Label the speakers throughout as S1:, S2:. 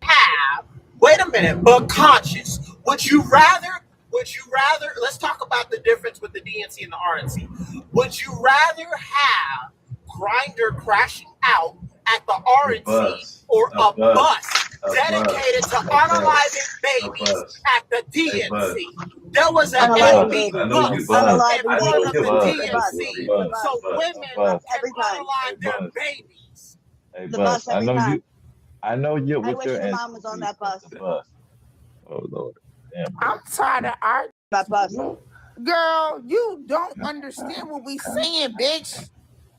S1: Have, wait a minute, but conscious. Would you rather, let's talk about the difference with the DNC and the RNC. Would you rather have Grinder crashing out at the RNC or a bus dedicated to unaliving babies at the DNC? There was an empty bus in front of the DNC so women can unalive their babies.
S2: The bus every time.
S3: I know you.
S2: I wish your mom was on that bus.
S3: Oh Lord, damn.
S4: I'm tired of arguing.
S2: That bus.
S4: Girl, you don't understand what we saying, bitch.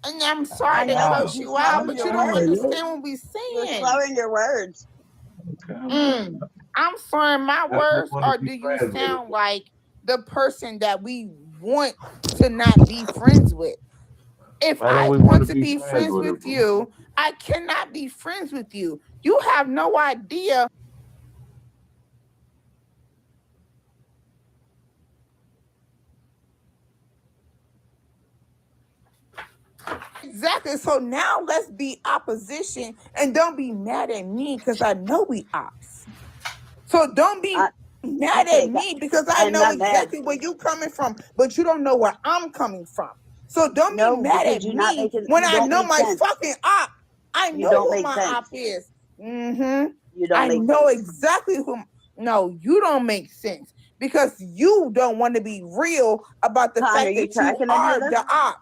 S4: And I'm sorry to cuss you out, but you don't understand what we
S2: You're
S4: saying.
S2: slurring your words.
S4: I'm slurring my words, or do you sound like the person that we want to not be friends with? If I want to be friends with you, I cannot be friends with you. You have no idea. Exactly. So now let's be opposition and don't be mad at me because I know we ops. So don't be mad at me because I know exactly where you're coming from, but you don't know where I'm coming from. So don't be mad at me when I know my fucking op. I know who my op is. I know exactly who. No, you don't make sense because you don't want to be real about the fact that you are the op.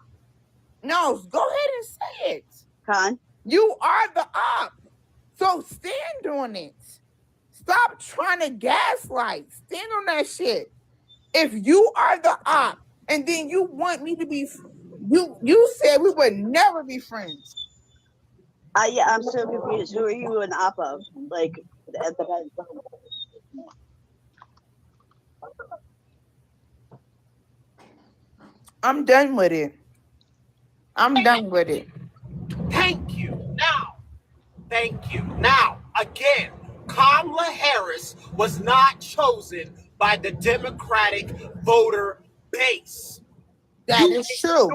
S4: No, go ahead and say it.
S2: Con,
S4: you are the op. So stand on it. Stop trying to gaslight. Stand on that shit. If you are the op and then you want me to be, you said we would never be friends.
S2: Yeah, I'm so confused. Who are you an op of? Like, at the
S4: I'm done with it. I'm done with it.
S1: Thank you. Now, again, Kamala Harris was not chosen by the Democratic voter base.
S4: That is true.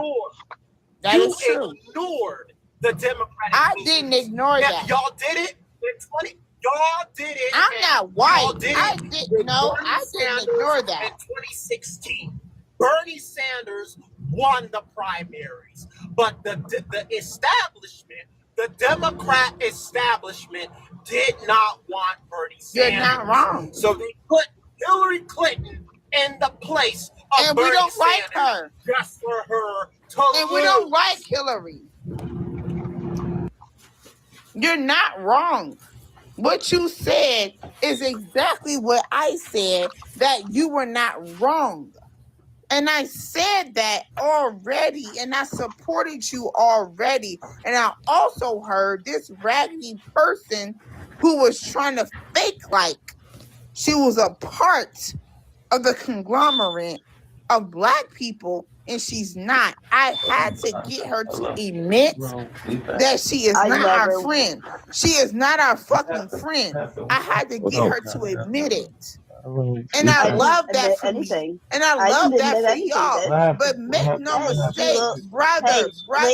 S4: That is true.
S1: You ignored the Democratic
S4: I
S1: vote.
S4: didn't ignore that.
S1: Y'all did it in 20. Y'all did it.
S4: I'm not white.
S1: I
S4: didn't ignore that.
S1: In 2016, Bernie Sanders won the primaries, but the establishment, the Democrat establishment, did not want Bernie Sanders.
S4: You're not wrong.
S1: So they put Hillary Clinton in the place of
S4: and
S1: Bernie
S4: we don't
S1: Sanders
S4: like her.
S1: just for her to
S4: and
S1: lose.
S4: We don't like Hillary. You're not wrong. What you said is exactly what I said, that you were not wrong. And I said that already, and I supported you already. And I also heard this raggedy person who was trying to fake like she was a part of the conglomerate of Black people, and she's not. I had to get her to admit that she is not our friend. She is not our fucking friend. I had to get her to admit it. And I love that for me. And I love that for y'all. But make no mistake, brother,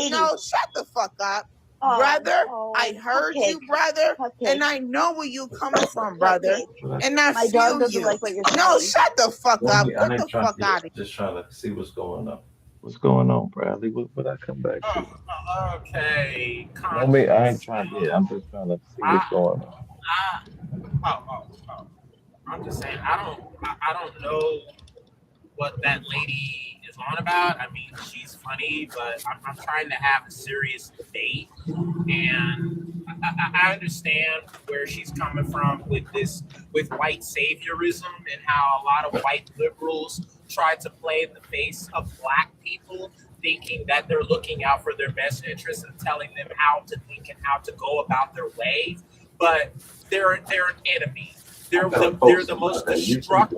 S4: no, shut the fuck up. Brother, I heard you, brother, and I know where you coming from, brother. And I feel you. No, shut the fuck up. Get the fuck out of here.
S3: Just trying to see what's going on. What's going on, Bradley? What I come back to?
S1: Okay.
S3: I ain't trying to. I'm just trying to see what's going on.
S1: I'm just saying, I don't know what that lady is on about. I mean, she's funny, but I'm trying to have a serious debate, and I understand where she's coming from with white saviorism and how a lot of white liberals try to play in the face of Black people, thinking that they're looking out for their best interests and telling them how to think and how to go about their way, but they're an enemy. They're the most destructive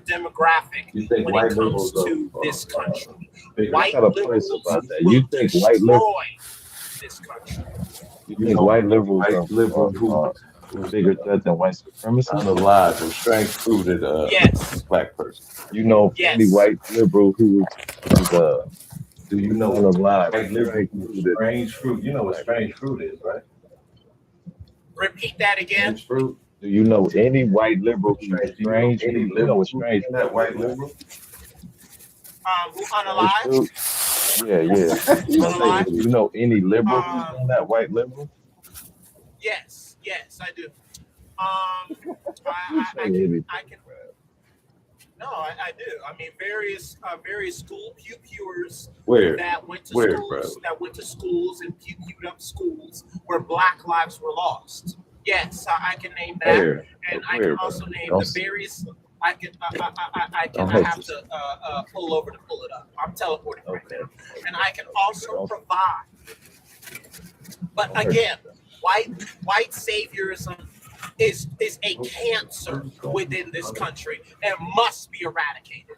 S1: demographic when it comes to this country. White liberals will
S3: you think white
S1: destroy this country.
S3: You think white liberals are bigger threat than white supremacists?
S5: Unalive or strange fruited
S1: Yes,
S5: black person.
S3: You know any
S1: yes.
S3: white liberal who's
S5: Do you know
S3: unalive or
S5: white liberal
S3: strange fruited
S5: strange fruit? You know what
S3: black
S5: strange
S3: person?
S5: fruit is, right?
S1: Repeat that again.
S5: Strange fruit.
S3: Do you know any white liberal who's
S5: Strange. Do you know
S3: strange
S5: any
S3: fruit? You know
S5: liberal
S3: what
S5: who
S3: strange
S5: that
S3: fruit
S5: white
S3: is, right?
S5: liberal?
S1: Who
S3: Strange
S1: unalive?
S3: fruit? Yeah, yeah.
S1: Unalive?
S3: Do you know any liberal who's
S1: Um,
S3: on that white liberal?
S1: yes, I do.
S3: You say anything,
S1: I can.
S3: Brad.
S1: No, I do. I mean, various school pewers
S5: Where?
S1: that went to
S5: Where,
S1: schools
S5: bro?
S1: and pewed up schools where Black lives were lost. Yes, I can name that,
S3: Where?
S1: and I
S3: Where,
S1: can
S3: bro?
S1: also name
S3: Don't
S1: the various. I can.
S3: don't
S1: I
S3: hurt
S1: have
S3: yourself.
S1: to pull over to pull it up. I'm teleporting right
S3: Okay.
S1: now, and I can also
S3: Don't
S1: provide. But
S3: don't hurt
S1: again,
S3: yourself.
S1: white saviorism is a cancer within this country and must be eradicated.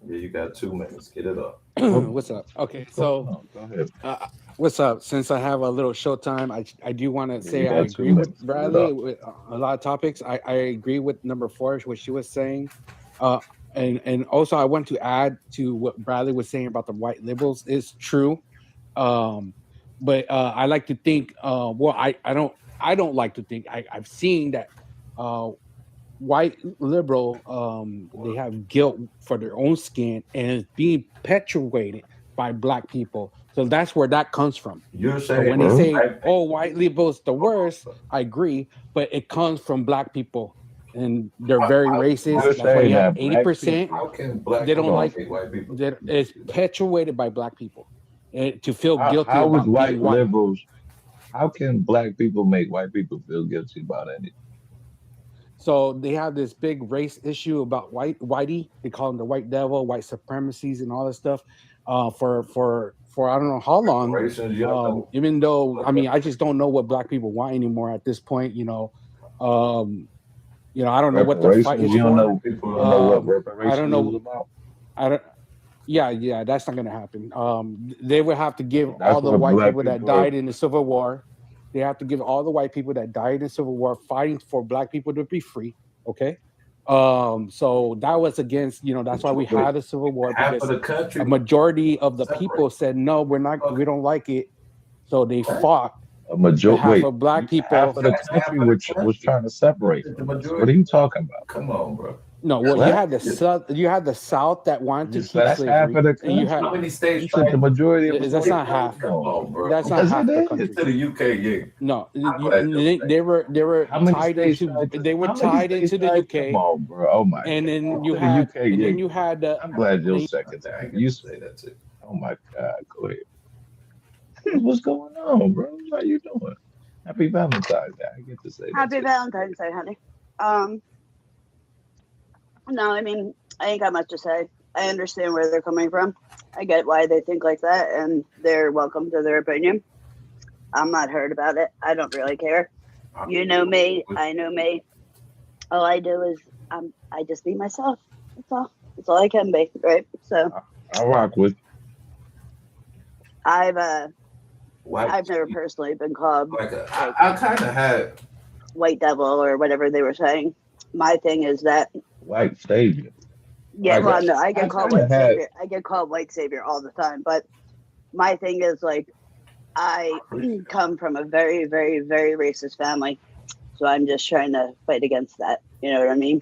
S5: Yeah, you got 2 minutes. Get it up.
S6: What's up? Okay,
S3: What's going
S6: so
S3: on? Go ahead.
S6: what's up? Since I have a little showtime, I do want to
S3: Yeah,
S6: say
S3: you
S6: I
S3: got 2
S6: agree with
S3: minutes. Get it
S6: Bradley
S3: up.
S6: with a lot of topics. I agree with number 4, what she was saying, and also I want to add to what Bradley was saying about the white liberals is true, but I like to think. Well, I don't like to think. I've seen that. White liberal they have guilt for their own skin and it's being perpetuated by black people, so that's where that comes from.
S5: You're
S6: So
S5: saying
S6: when they
S3: Well,
S6: say
S5: black
S6: oh white liberals the worst, I agree, but it comes from black people and they're very racist.
S3: you're
S6: That's why
S3: saying
S6: you have
S3: that black
S6: 80%
S3: people.
S5: how can black
S6: they don't
S5: people
S6: like
S5: hate white people?
S6: that it's perpetuated by black people and to feel guilty
S3: How is
S6: about
S3: white
S6: being white.
S3: liberals? How can black people make white people feel guilty about anything?
S6: So they have this big race issue about whitey. They call him the white devil, white supremacies, and all this stuff. For I don't know how long.
S5: Reparations, you don't know.
S6: Even though I just don't know what black people want anymore at this point. I don't know what the fight
S3: Reparations?
S6: is
S3: You don't
S6: for.
S3: know. You don't know what
S6: I
S3: reparations
S6: don't
S3: is
S6: know.
S3: about.
S6: I don't. Yeah, that's not gonna happen. They would have to give
S3: That's
S6: all the
S3: what
S6: white
S3: black
S6: people that
S3: people are.
S6: died in the Civil War. They have to give all the white people that died in the Civil War fighting for black people to be free. Okay. So that was against, that's why we had a Civil War,
S5: Half of
S6: because
S5: the country.
S6: a majority of the
S5: Separate.
S6: people said no, we don't like it. So they
S5: Right.
S6: fought.
S3: A
S6: The
S3: majority.
S6: half
S3: Wait,
S6: of black
S3: half
S6: people.
S3: of the country was trying to separate
S5: The
S3: from us. What
S5: majority.
S3: are you talking about?
S5: Come on, bro.
S6: No, well, you
S3: What?
S6: had the South. You had the South that wanted to
S3: Yes,
S6: keep
S3: that's half
S6: slavery,
S3: of the
S6: and you
S3: country.
S6: had.
S5: How many
S3: You
S5: states
S3: said the
S5: tried?
S3: majority of
S6: That's not half.
S5: Come on, bro.
S6: That's not
S3: Yes,
S6: half
S3: it
S6: the
S3: is.
S6: country.
S5: To the UK, yeah.
S6: No,
S5: I'm glad you're saying.
S6: they were
S3: How many
S6: tied
S3: states
S6: into
S3: tried to?
S6: they were
S3: How many
S6: tied
S3: states
S6: into the
S3: tried? Come
S6: UK,
S3: on, bro. Oh my
S6: and
S3: God.
S6: then you
S3: To the
S6: had
S3: UK,
S6: and
S3: yeah.
S6: then you had
S3: I'm glad your
S6: and
S3: second
S5: I
S3: time.
S5: can
S3: You
S5: say that too.
S3: oh my God, go ahead. What's going on, bro? How you doing? Happy Valentine's Day. I get to say that
S2: Happy
S3: too.
S2: Valentine's Day, honey. No, I mean, I ain't got much to say. I understand where they're coming from. I get why they think like that, and they're welcome to their opinion. I'm not hurt about it. I don't really care. You know me. I know me. All I do is I just be myself. That's all. That's all I can be, right? So
S3: I rock with.
S2: I've
S5: White.
S2: never personally been called
S5: I kind of had.
S2: white devil or whatever they were saying. My thing is that
S3: White savior.
S2: yeah,
S3: Like,
S2: well, no, I
S3: I
S2: get called
S3: kinda
S2: white
S3: had-
S2: savior. I get called white savior all the time. But my thing is like, I come from a very, very, very racist family, so I'm just trying to fight against that. You know what I mean?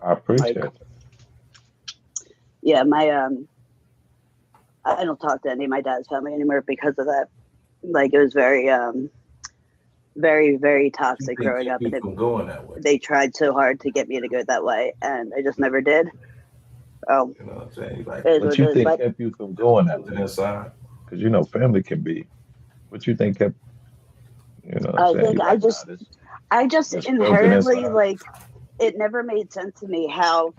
S3: I appreciate
S2: Like,
S3: it.
S2: Yeah, my I don't talk to any of my dad's family anymore because of that. Like, it was very, very, very toxic growing up, and
S5: From going that way.
S2: they tried so hard to get me to go that way, and I just never did. Oh,
S5: You know what I'm saying? Like,
S2: it is
S3: What
S2: what
S3: you
S2: it is.
S3: think
S2: But
S3: kept you from doing that?
S5: put it inside.
S3: Because family can be. What you think kept? You know what
S2: I
S3: I'm saying?
S2: think
S3: You
S2: I
S3: like,
S2: just-
S3: nah, this-
S2: I just
S3: That's broken
S2: inherently
S3: inside.
S2: like, it never made sense to me how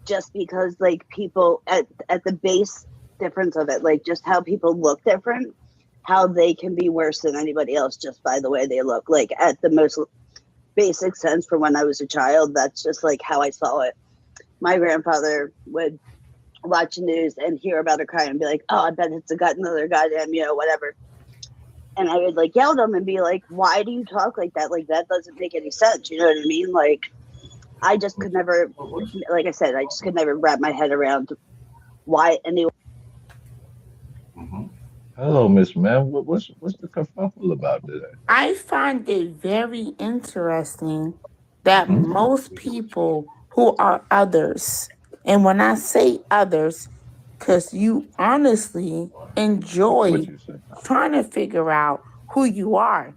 S2: just because like people at the base difference of it, like just how people look different, how they can be worse than anybody else just by the way they look. Like at the most basic sense from when I was a child, that's just like how I saw it. My grandfather would watch the news and hear about a crime and be like, oh, I bet it's another goddamn, whatever. And I would like yell at them and be like, why do you talk like that? Like, that doesn't make any sense. You know what I mean? Like, I just could never, like I said, I just could never wrap my head around why anyone.
S5: Mm-hmm.
S3: Hello, Miss Man. What's the kerfuffle about today?
S4: I find it very interesting that
S3: Hmm?
S4: most people who are others, and when I say others, because you honestly enjoy
S3: What you say?
S4: trying to figure out who you are.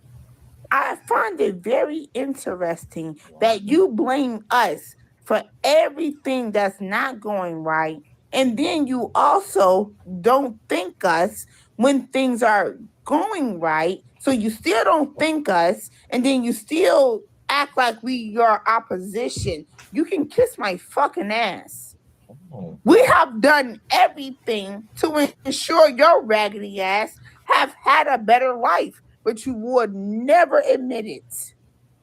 S4: I find it very interesting that you blame us for everything that's not going right. And then you also don't thank us when things are going right. So you still don't thank us. And then you still act like we your opposition. You can kiss my fucking ass.
S3: Oh,
S4: We have done everything to ensure your raggedy ass have had a better life, but you would never admit it.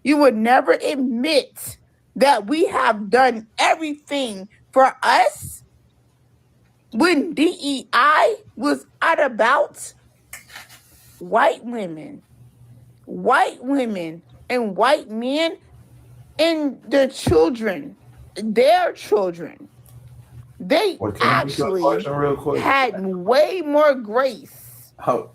S4: You would never admit that we have done everything for us when DEI was out about white women and white men and their children. They
S5: Well, can I ask you a
S4: actually
S5: question real quick?
S4: had way more grace.
S5: How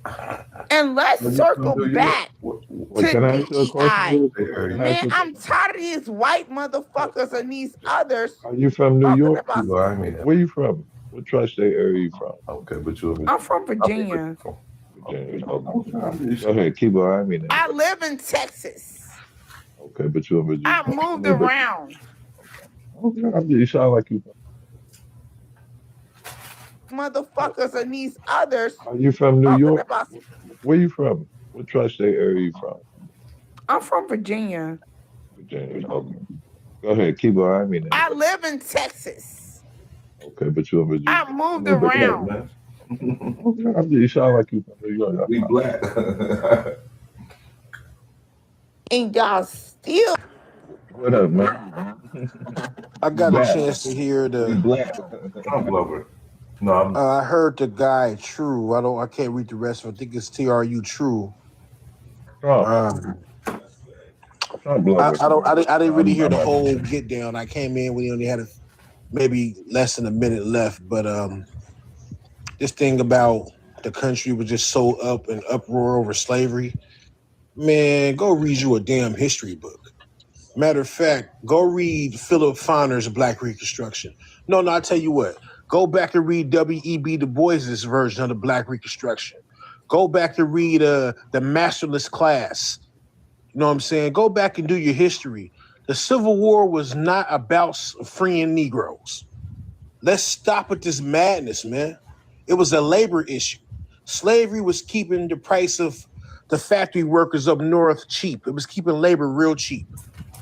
S4: And let's
S5: are you
S4: circle
S5: from New York?
S4: back
S3: well,
S4: to
S3: can I ask you a question?
S4: DEI.
S3: Can I ask
S4: Man,
S3: you a
S4: I'm
S3: question?
S4: tired of these white motherfuckers and these others
S3: Are you from New
S4: talking
S3: York?
S4: about.
S5: Well, I mean,
S3: Where you from? What tri-state area you from?
S5: okay, but you.
S4: I'm from
S5: I mean,
S4: Virginia.
S3: Virginia.
S5: okay.
S3: Go ahead, keep on. I mean that.
S4: I live in Texas.
S3: Okay, but you in Virginia.
S4: I moved around.
S3: Okay, you sound like you.
S4: Motherfuckers and these others
S3: Are you from New
S4: talking
S3: York?
S4: about.
S3: Where you from? What tri-state area you from?
S4: I'm from Virginia.
S3: Virginia. Okay. Go ahead, keep on. I mean that.
S4: I live in Texas.
S3: Okay, but you in Virginia.
S4: I moved
S5: Look at
S4: around.
S5: man.
S3: Okay, you sound like you from New York.
S5: We black.
S4: And y'all still.
S3: What up, man?
S7: I got a
S3: Black.
S7: chance to hear
S3: We
S7: the.
S3: black.
S5: Trump lover. No, I'm.
S7: I heard the guy True. I can't read the rest of it. I think it's TRU True.
S3: Trump.
S7: Um,
S3: Trump
S7: I
S3: lover.
S7: I didn't really hear the
S3: I'm-
S7: whole get down. I came in when he only had maybe less than a minute left. But this thing about the country was just so up and uproar over slavery. Man, go read you a damn history book. Matter of fact, go read Philip Fauner's Black Reconstruction. No, I tell you what. Go back and read W.E.B. Du Bois's version of the Black Reconstruction. Go back and read the Masterless Class. You know what I'm saying? Go back and do your history. The Civil War was not about freeing Negroes. Let's stop with this madness, man. It was a labor issue. Slavery was keeping the price of the factory workers up north cheap. It was keeping labor real cheap.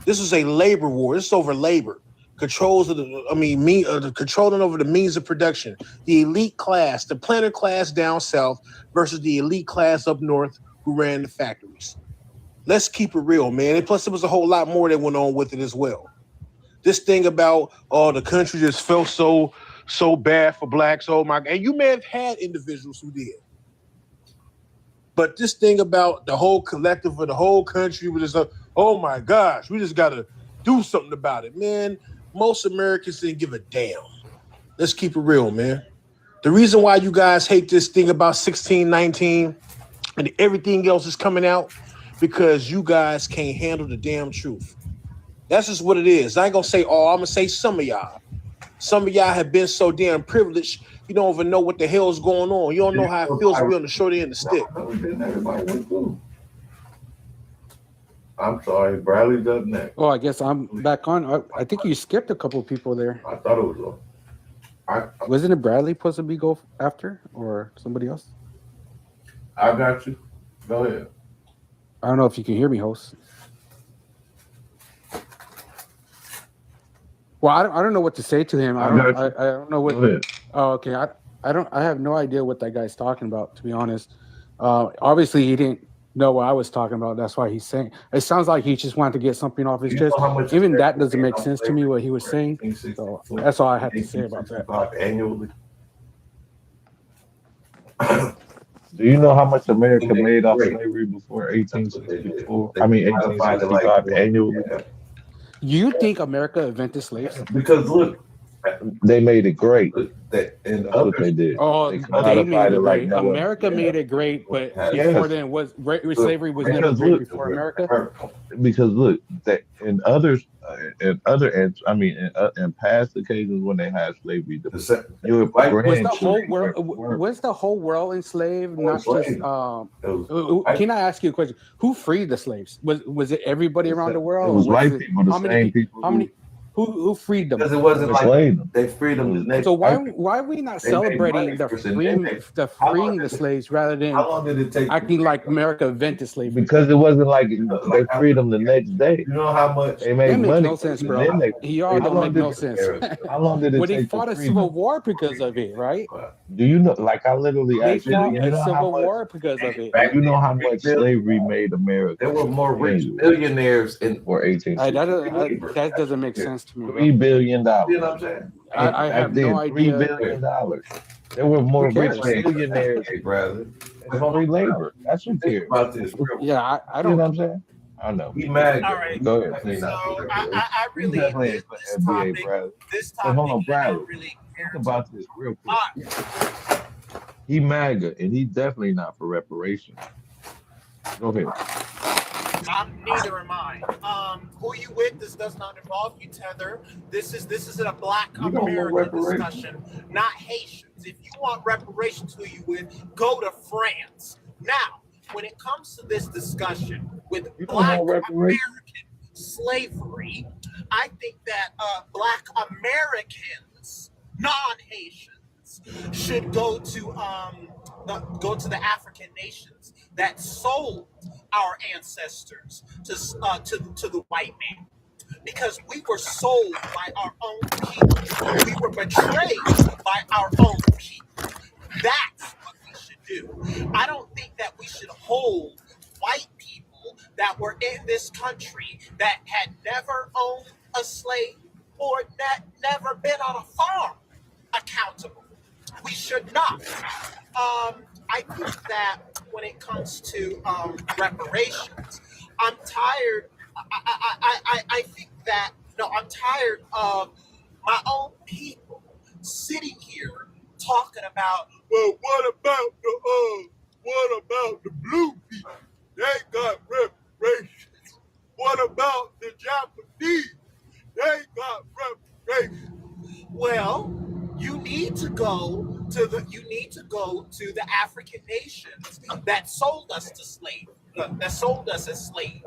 S7: This was a labor war. This is over labor. Controls of the controlling over the means of production. The elite class, the planter class down south versus the elite class up north who ran the factories. Let's keep it real, man. And plus, there was a whole lot more that went on with it as well. This thing about the country just felt so bad for blacks. Oh my! And you may have had individuals who did. But this thing about the whole collective of the whole country was just oh my gosh, we just got to do something about it, man. Most Americans didn't give a damn. Let's keep it real, man. The reason why you guys hate this thing about 1619 and everything else is coming out because you guys can't handle the damn truth. That's just what it is. I ain't gonna say all. I'm gonna say some of y'all. Some of y'all have been so damn privileged, you don't even know what the hell is going on. You don't know how it feels to be on the short end of the stick.
S5: No, everybody went through. I'm sorry, Bradley's up next.
S6: Oh, I guess I'm back on. I think you skipped a couple of people there.
S5: I thought it was.
S6: Wasn't it Bradley supposed to be go after or somebody else?
S5: I got you. Go ahead.
S6: I don't know if you can hear me, host. Well, I don't know what to say to him. I don't know what.
S3: Go ahead.
S6: Oh, okay. I have no idea what that guy's talking about. To be honest, obviously he didn't know what I was talking about. That's why he's saying. It sounds like he just wanted to get something off his
S5: You
S6: chest.
S5: know how much
S6: Even that
S5: America
S6: doesn't
S5: paid
S6: make
S5: on
S6: sense to me
S5: slavery
S6: what he was
S5: before
S6: saying.
S5: 1860
S6: So
S5: before
S6: that's all I had to say about that.
S5: 1865 annually.
S3: Do you know how much America
S5: They
S3: made off
S5: great.
S3: slavery before
S5: That's what they did.
S3: 1864?
S5: They
S3: I mean,
S5: modified it
S3: 1865 annually.
S5: yeah.
S6: You think America invented slaves?
S5: Because look,
S3: They made it great.
S5: that in
S3: That's what they
S5: other
S3: did.
S6: Oh,
S3: They
S6: they
S3: commodified
S6: made
S3: it
S6: it
S3: like
S6: great.
S3: no other.
S6: America made it great, but
S5: Yes.
S6: before then, slavery was never
S3: Because
S6: great
S3: look,
S6: before America.
S3: Because look, that in others, in past occasions when they had slavery, your
S5: White-
S6: Was the whole
S3: grandchildren
S6: world
S3: weren't.
S6: was the whole world enslaved? Not just
S5: It was
S6: Can I ask you a question? Who freed the slaves? Was it everybody around the world?
S3: It
S6: or
S3: was white
S6: it-
S3: people, the
S6: how many
S3: same
S6: pe-
S3: people
S6: How many? Who freed them?
S5: because it
S3: who
S5: wasn't like
S3: enslaved them.
S5: they freed them. The next,
S6: So why
S3: white
S6: why are we not
S5: They made
S6: celebrating
S5: money
S6: the
S5: first and
S6: freeing
S5: then
S6: the
S5: How long
S6: freeing
S5: did
S6: the
S5: it-
S6: slaves rather than
S5: how long did it take?
S6: acting like America invented slavery?
S3: because it wasn't like they freed them the next day.
S5: You know how much
S3: They made
S6: That makes
S3: money
S6: no sense,
S3: and
S6: bro.
S3: then they.
S6: Y'all
S3: How
S6: don't
S3: long
S6: make
S3: did
S6: no
S3: it-
S6: sense.
S3: How long did it
S6: Well, they
S3: take
S6: fought
S3: to
S6: a
S3: free
S6: civil
S3: them?
S6: war because of it, right?
S3: Do you know? Like I literally
S6: They
S3: asked you.
S6: fought
S3: You
S6: a
S3: know how
S6: civil
S3: much?
S6: war because of it.
S3: Do you know how much slavery made America?
S5: there were more rich
S3: annually
S5: millionaires in
S3: for 1860?
S6: That doesn't make sense to me,
S3: $3
S6: bro.
S3: billion.
S5: you know what I'm saying?
S6: I have no
S3: $3
S6: idea.
S3: billion. There were more
S6: Who
S3: rich
S6: cares?
S3: millionaires
S5: Hey, brother.
S3: than free labor. That's who
S5: Think
S3: cares.
S5: about this.
S6: Yeah, I
S3: You know what
S6: don't.
S3: I'm saying? I know.
S5: He mad.
S1: All right.
S3: Go ahead.
S5: Definitely
S1: So
S5: not.
S1: I
S3: You
S1: really
S3: definitely
S1: this,
S3: ain't for
S1: this
S3: NBA,
S1: topic
S3: Bradley.
S1: this
S3: But hold on,
S1: topic I
S3: Bradley.
S1: don't really care
S3: Think about this real quick.
S1: about.
S3: He MAGA, and he definitely not for reparations. Go ahead.
S1: Neither am I. Who you with? This does not involve you, Tether. This is a Black
S3: You don't want
S1: American
S3: reparations.
S1: discussion, not Haitians. If you want reparations, who you with? Go to France. Now, when it comes to this discussion with
S3: You don't
S1: Black
S3: want reparations.
S1: American slavery, I think that Black Americans, non-Haitians, should go to the African nations that sold our ancestors to the white man, because we were sold by our own people. We were betrayed by our own people. That's what we should do. I don't think that we should hold white people that were in this country that had never owned a slave or that never been on a farm accountable. We should not. I think that when it comes to reparations, I'm tired. I think that I'm tired of my own people sitting here talking about, well, what about the blue people? They got reparations. What about the Japanese? They got reparations. Well, you need to go to the African nations that sold us to slaves, that sold us as slaves.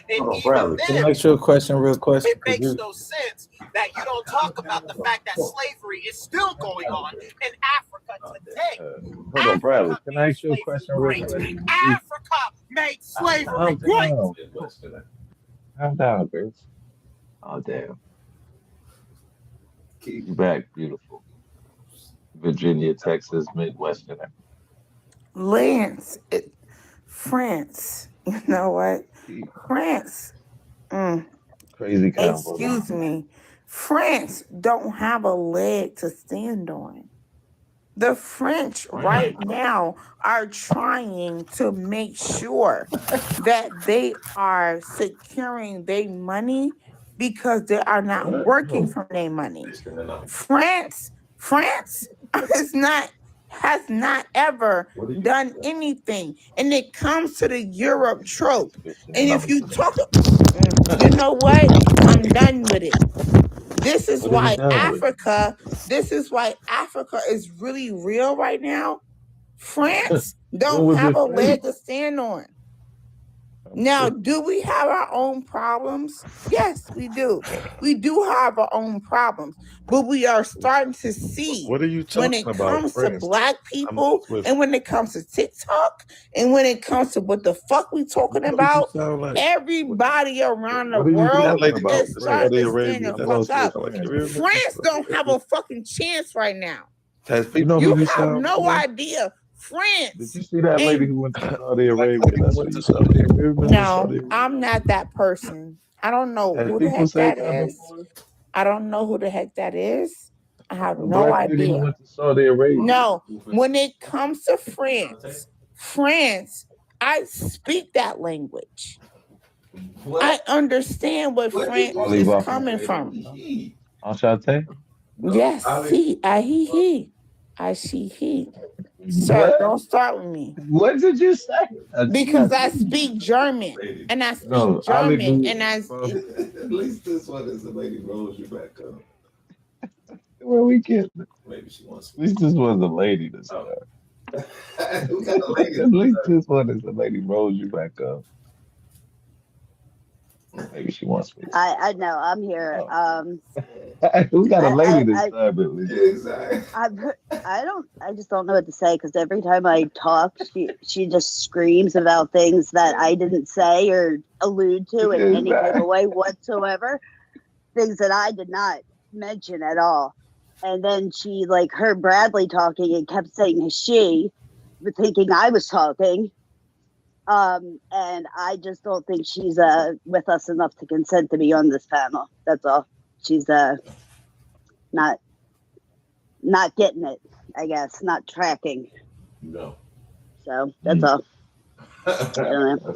S1: And
S5: Hold on,
S1: even
S5: Bradley.
S8: Can I
S1: then,
S8: ask you a question real quick?
S1: it makes no sense that you don't talk about the fact that slavery is still going on in Africa today.
S3: Hold on, Bradley.
S1: Africa
S3: Can I
S1: made
S3: ask you a
S1: slavery
S3: question real
S1: great.
S3: quick?
S1: Africa made slavery great.
S3: Calm down, bitch. Oh, damn. You back, beautiful. Virginia, Texas, Midwesterner.
S4: Lance, France. You know what? France.
S3: Crazy combo.
S4: Excuse me. France don't have a leg to stand on. The French right now are trying to make sure that they are securing their money because they are not working from their money. France has not ever done anything. And it comes to the Europe trope. And if you talk, you know what? I'm done with it. This is why Africa is really real right now. France don't have a leg to stand on. Now, do we have our own problems? Yes, we do. We do have our own problems, but we are starting to see
S9: What are you
S4: when
S9: talking
S4: it
S9: about,
S4: comes to
S9: friends?
S4: Black people and when it comes to TikTok and when it comes to what the fuck we talking about, everybody around the world is starting to stand the fuck up. France don't have a fucking chance right now.
S9: You know who
S4: You
S9: you
S4: have
S9: sound
S4: no
S9: like?
S4: idea.
S3: Did
S4: France.
S3: you see that lady
S4: And
S3: who went to Saudi Arabia? That's what you said. You ever been to Saudi
S4: no,
S3: Arabia?
S4: I'm not that person. I don't know
S3: Have
S4: who the
S3: people
S4: heck
S3: said
S4: that
S3: that
S4: is.
S3: before?
S4: I don't know who the heck that is. I have
S3: A
S4: no
S3: black lady who
S4: idea.
S3: went to Saudi Arabia.
S4: No, when it comes to France, I speak that language. I understand what France
S3: Parlez
S4: is
S3: vous
S4: coming
S3: français?
S4: from.
S3: Enchanté?
S4: Yes, see, I he. I he. Sir,
S3: What?
S4: don't start with me.
S3: What did you say?
S4: Because I speak German. And I speak
S3: No,
S4: German.
S3: allez-vous.
S4: And I
S5: At least this one is the lady rolls you back up.
S3: Where we get.
S5: Maybe she wants
S3: At least this was a lady this time.
S5: Who got the lady?
S3: At least this one is a lady rolls you back up. Maybe she wants me.
S2: I know. I'm here.
S3: Oh. Who got a lady this time at least?
S5: Exactly.
S2: I just don't know what to say because every time I talk, she just screams about things that I didn't say or allude to in any type of way whatsoever. Things that I did not mention at all. And then she like heard Bradley talking and kept saying she, thinking I was talking. And I just don't think she's with us enough to consent to be on this panel. That's all. She's not getting it, I guess, not tracking.
S5: No.
S2: So that's all. I don't know.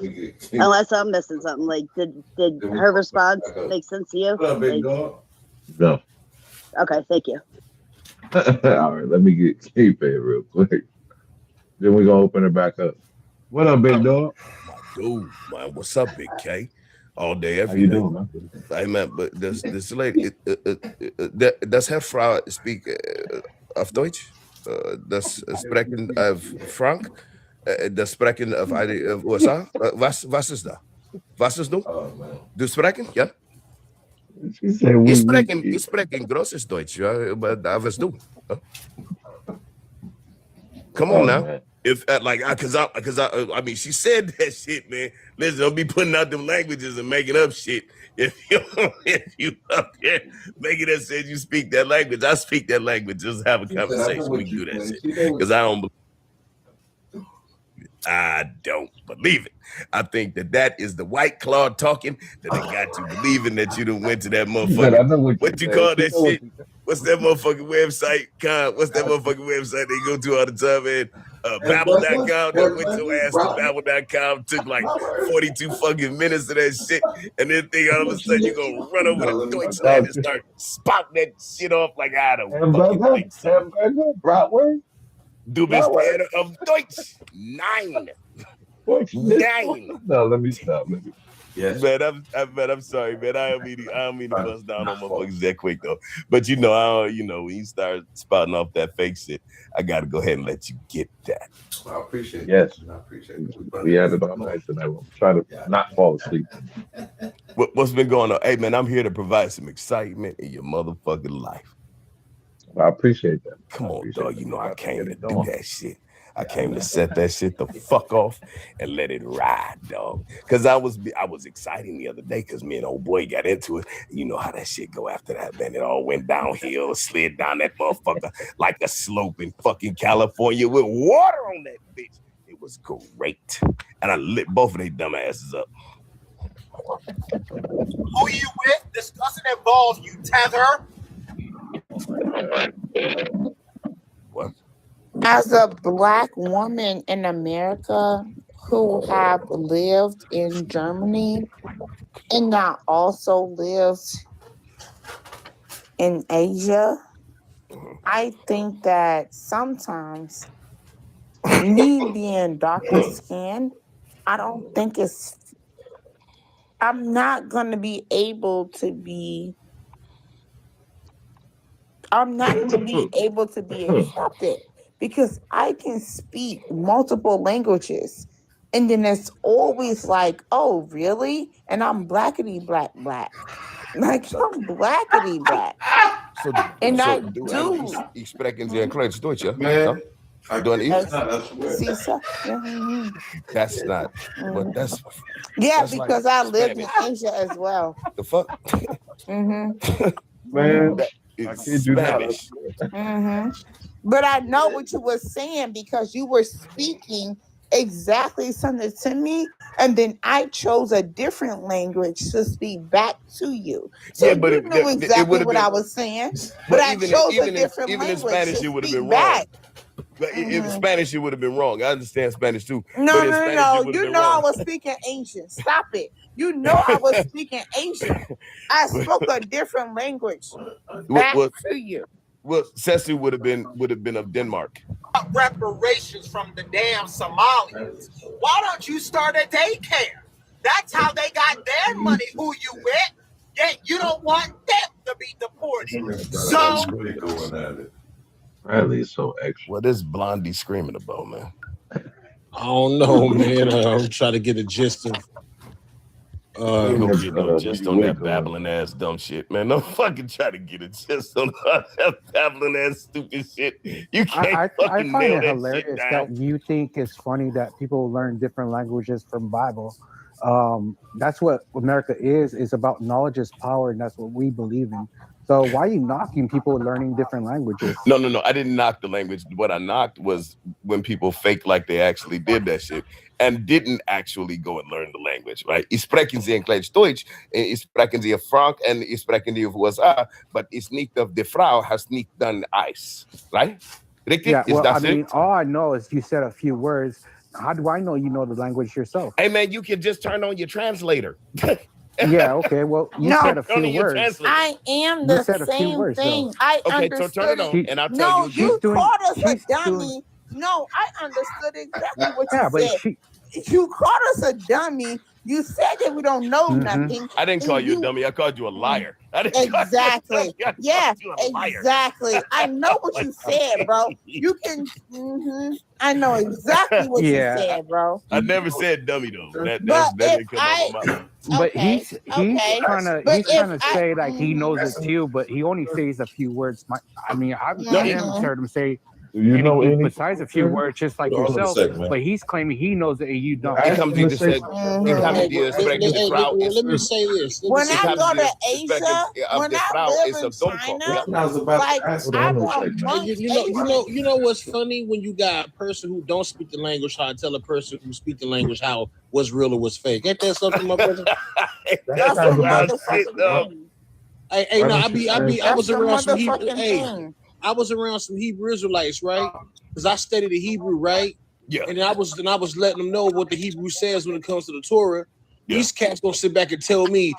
S2: Unless I'm missing something. Like, did her response make sense to you?
S5: What up, big
S2: Like,
S5: dog?
S3: No.
S2: okay, thank you.
S3: All right, let me get K-Pay real quick. Then we're gonna open it back up. What up, big dog?
S8: Dude, man, what's up, Big K? All day,
S3: How
S8: every
S3: you
S8: day.
S3: doing, man?
S8: Hey, man, but this lady, does Herr Frau speak auf Deutsch? Das Sprechen of Frank? Das Sprechen of USA? Was ist da? Was ist du?
S5: Oh, man.
S8: Du sprechen? Ja?
S3: She said
S8: Ich sprechen großes Deutsch, ja, aber was du? Come on now.
S3: Man.
S8: If I mean, she said that shit, man. Listen, don't be putting out them languages and making up shit. If you up there making that said you speak that language, I speak that language. Just have a conversation. We can do that shit because I don't believe it. I think that is the white claw talking that they got you believing that you done went to that motherfucker.
S3: I know what
S8: you call that shit? What's that motherfucking website? What's that motherfucking website they go to all the time, man? Babbel.com. That went your ass to Babbel.com. Took like 42 fucking minutes of that shit. And then think all of a sudden you're going to run over to Deutschland and start spouting that shit off like I don't fucking think so.
S3: Hamburger? Bratwurst?
S8: Du bist der of Deutsch. Nein.
S3: No, let me stop.
S5: Yes.
S8: Man, I'm sorry, man. I don't mean to bust down on motherfuckers that quick though. But when you start spouting off that fake shit, I gotta go ahead and let you get that.
S5: I appreciate it.
S3: Yes.
S5: I appreciate it.
S3: We had it all night tonight. We'll try to not fall asleep.
S8: What's been going on? Hey man, I'm here to provide some excitement in your motherfucking life.
S3: I appreciate that.
S8: Come on, dog. You know I came to do that shit. I came to set that shit the fuck off and let it ride, dog. Cause I was exciting the other day because me and old boy got into it. You know how that shit go after that, man. It all went downhill, slid down that motherfucker like a slope in fucking California with water on that bitch. It was great. And I lit both of their dumb asses up.
S1: Who you with? Discussing involves you tether.
S8: What?
S4: As a Black woman in America who have lived in Germany and I also lived in Asia, I think that sometimes me being darker skinned, I'm not going to be able to be accepted because I can speak multiple languages. And then it's always like, oh, really? And I'm blackity black. Like, I'm blackity black.
S8: Ich sprechen sehr kleines Deutsch, ja?
S5: Man,
S8: That's not, but that's...
S4: Yeah, because I lived in Asia as well.
S8: The fuck?
S3: Man,
S8: That is Spanish.
S4: But I know what you were saying because you were speaking exactly something to me, and then I chose a different language to speak back to you. So
S8: Yeah, but
S4: you
S8: it
S4: knew
S8: would
S4: exactly
S8: have
S4: what I
S8: been.
S4: was saying, but
S8: But
S4: I chose a different
S8: even in
S4: language
S8: Spanish,
S4: to
S8: it would have
S4: speak
S8: been
S4: back.
S8: wrong. But in Spanish, it would have been wrong. I understand Spanish too,
S4: No,
S8: but in
S4: no, no,
S8: Spanish, it
S4: no.
S8: would have
S4: You
S8: been
S4: know I
S8: wrong.
S4: was speaking Asian. Stop it. You know I was speaking Asian. I spoke a different language back to you.
S8: Well, Cesu would have been of Denmark.
S1: Reparations from the damn Somalians. Why don't you start a daycare? That's how they got their money. Who you with? Yet you don't want them to be deported. So
S3: Bradley is so extra.
S8: What is Blondie screaming about, man?
S7: I don't know, man. I'm trying to get a gist of.
S8: I hope you know
S3: Nigga
S8: just on that
S3: Winkle.
S8: babbling ass dumb shit, man. Don't fucking try to get it just on that babbling ass stupid shit. You can't
S6: I
S8: fucking
S6: find
S8: nail
S6: it
S8: that
S6: hilarious
S8: shit
S6: that
S8: down.
S6: you think it's funny that people learn different languages from Bible. That's what America is about knowledge is power, and that's what we believe in. So why are you knocking people learning different languages?
S8: No. I didn't knock the language. What I knocked was when people fake like they actually did that shit and didn't actually go and learn the language, right? Ich sprechen Sie ein kleines Deutsch, ich sprechen Sie Frank, and ich sprechen Sie USA, but it's nicht of the Frau has nicht done ice, right? Richtig?
S6: Yeah,
S8: Is
S6: well,
S8: that
S6: I mean,
S8: it?
S6: all I know is you said a few words. How do I know you know the language yourself?
S8: Hey, man, you can just turn on your translator.
S6: Yeah, okay. Well, you
S4: No.
S6: said a few
S8: Turn on your
S6: words.
S8: translator.
S4: I am
S6: You
S4: the
S6: said a few
S4: same
S6: words, though.
S4: thing. I
S8: Okay, so
S4: understood
S8: turn it on,
S4: it.
S8: and I'll
S4: No,
S8: tell you
S4: you
S8: again.
S4: called us a
S6: she's doing-
S4: dummy. No, I understood exactly what
S6: Yeah,
S4: you
S6: but
S4: said. You called us a dummy. You said that we don't know nothing.
S8: I didn't call
S4: and
S8: you a dummy. I called you a liar. I didn't
S4: Exactly.
S8: call you a dummy. I
S4: Yeah,
S8: called you a liar.
S4: exactly. I know what you said, bro. You can. I know exactly what
S6: Yeah.
S4: you said, bro.
S8: I never said dummy though. That
S4: But
S8: didn't
S4: if
S8: come out of my mouth.
S6: But
S4: Okay,
S6: he's
S4: okay.
S6: trying
S4: But if
S6: to
S4: I-
S6: say like he knows it too, but he only says a few words. I mean, I've never heard him say
S3: Do you know
S6: anything
S3: any?
S6: besides a few words, just like
S5: Hold on a
S6: yourself.
S5: second, man.
S6: But he's claiming he knows it and you don't.
S8: Ik
S3: Ask
S8: heb
S3: him
S8: die
S3: to say
S8: gezegd.
S3: something.
S8: Ik heb die
S7: Let
S8: spreekt de vrouw is.
S7: me say this.
S4: When
S8: Ik
S4: I
S8: heb
S4: go
S8: die
S4: to
S8: spreekt
S4: Asia,
S8: of
S4: when
S8: de
S4: I
S8: vrouw
S4: live
S8: is
S4: in
S8: een domkop.
S4: China,
S5: I was about
S4: like
S5: to ask
S3: Hold
S4: I
S3: on a
S4: go
S3: second.
S4: amongst
S7: You know what's funny when you got a person who don't speak the language trying to tell a person who speak the language how what's real or what's fake. Ain't that something, my brother?
S4: That's
S3: sounds
S4: a
S3: about
S8: shit,
S4: motherfucking
S8: though.
S4: thing.
S7: Hey,
S3: Why
S7: no,
S3: don't
S7: I
S3: you
S7: be,
S3: ask-
S7: I was
S4: That's a
S7: around some Hebrew.
S4: motherfucking
S7: Hey,
S4: thing.
S7: I was around some Hebrew Israelites, right? Because I studied the Hebrew, right?
S8: Yeah.
S7: And I was letting them know what the Hebrew says when it comes to the Torah.
S8: Yeah.
S7: These cats gonna sit back and tell me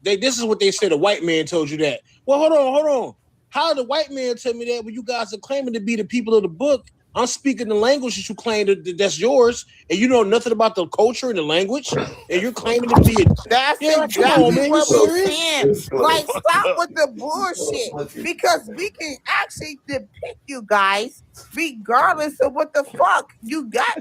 S7: this is what they said. The white man told you that. Well, hold on. How did the white man tell me that when you guys are claiming to be the people of the book? I'm speaking the language that you claim that's yours, and you know nothing about the culture and the language, and you're claiming to be a
S4: That's
S7: come on,
S4: exactly
S7: man, you
S4: what we're
S7: serious?
S4: saying. Like, stop with the bullshit. Because we can actually depict you guys, regardless of what the fuck you got.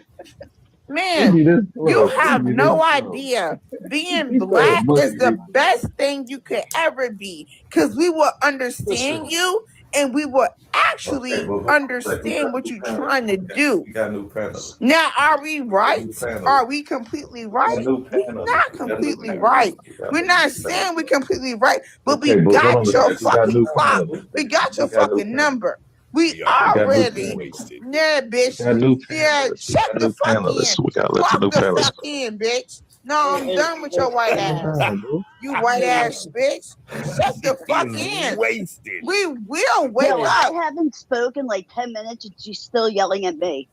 S4: Man,
S3: Maybe this
S4: you
S3: club,
S4: have
S3: maybe
S4: no
S3: this club.
S4: idea. Being
S3: He
S4: black
S3: said
S4: is the
S3: Muslim.
S4: best thing you could ever be. Because we will understand you and we will actually understand what you're trying to do.
S5: We got a new panelist.
S4: Now, are we right?
S5: New panelist.
S4: Are we completely right?
S5: New
S4: We're
S5: panelist.
S4: not completely right. We're not saying we're completely right, but
S3: Okay,
S4: we
S3: but hold
S4: got
S3: on a
S4: your
S3: second. We got
S4: fucking
S3: new
S4: clock.
S3: panelists.
S4: We got your
S3: We got new
S4: fucking number. We
S8: We are
S3: got new
S4: already,
S8: wasted.
S4: yeah, bitch.
S3: We got new
S4: Yeah,
S3: panelists. We
S4: check
S3: got
S4: the
S3: new
S4: fuck
S3: panelists.
S4: in.
S3: We got to let the
S4: Clock
S3: new
S4: the
S3: panelists
S4: fuck in, bitch. No, I'm done with your white ass.
S3: come. Bro.
S4: You white ass bitch. Check the fuck
S8: He's
S4: in.
S8: wasted.
S4: We will wake
S2: Yo, I
S4: up.
S2: haven't spoken like 10 minutes and she's still yelling at me.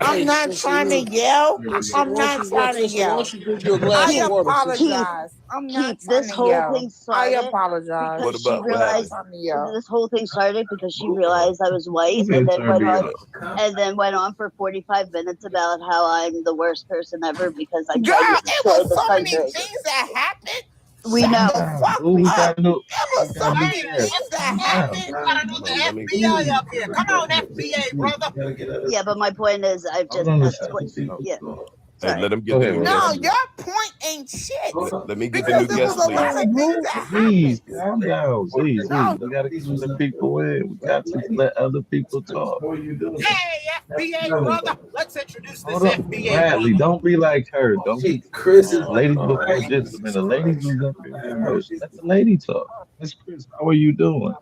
S4: I'm not trying to yell. I'm not trying to
S7: Why
S4: yell.
S7: don't you drink your glass
S4: I
S7: of water?
S4: apologize. I'm not
S2: Keith,
S4: trying
S2: this
S4: to
S2: whole
S4: yell.
S2: thing
S4: I
S2: started
S4: apologize.
S8: What
S2: because she
S8: about? What
S2: realized
S8: happened?
S4: I'm not trying to yell.
S2: this whole thing started because she realized I was white
S3: Okay,
S2: and then
S3: turn
S2: went
S3: me
S2: on
S3: up.
S2: and then went on for 45 minutes about how I'm the worst person ever because I
S4: Girl,
S2: tried to
S4: it
S2: destroy
S4: was
S2: the
S4: so many
S2: country.
S4: things that happened.
S2: We
S4: Shut
S2: know.
S4: the fuck
S3: Boo, we
S4: up.
S3: got new.
S4: It
S3: We
S4: was so
S3: got new
S4: many
S3: guests.
S4: things that
S3: Calm
S4: happened.
S3: down.
S1: Gotta know the
S8: Let me-
S1: FBI up here. Come on, FBI, brother.
S2: Yeah, but my point is I've
S3: Hold
S2: just
S3: on a
S2: that's
S3: second.
S2: what yeah.
S8: Hey,
S2: Sorry.
S8: let him
S3: Go
S8: get the
S3: ahead,
S8: new
S3: bro.
S4: No,
S8: guest.
S4: your point ain't shit.
S8: Let me get the new
S4: Because it was
S8: guest,
S4: a lot
S8: please.
S4: of things that
S3: Please,
S4: happened.
S3: calm down. Please.
S4: No,
S3: We got to keep the people in. We got to let other people talk.
S1: Hey, FBA, brother. Let's introduce this
S3: Hold up.
S1: FBA,
S3: Bradley,
S1: brother.
S3: don't be like her. Don't be
S5: Chris is
S3: ladies before gentlemen. The ladies was up here first. Let the lady talk. Miss Chris, how are you doing?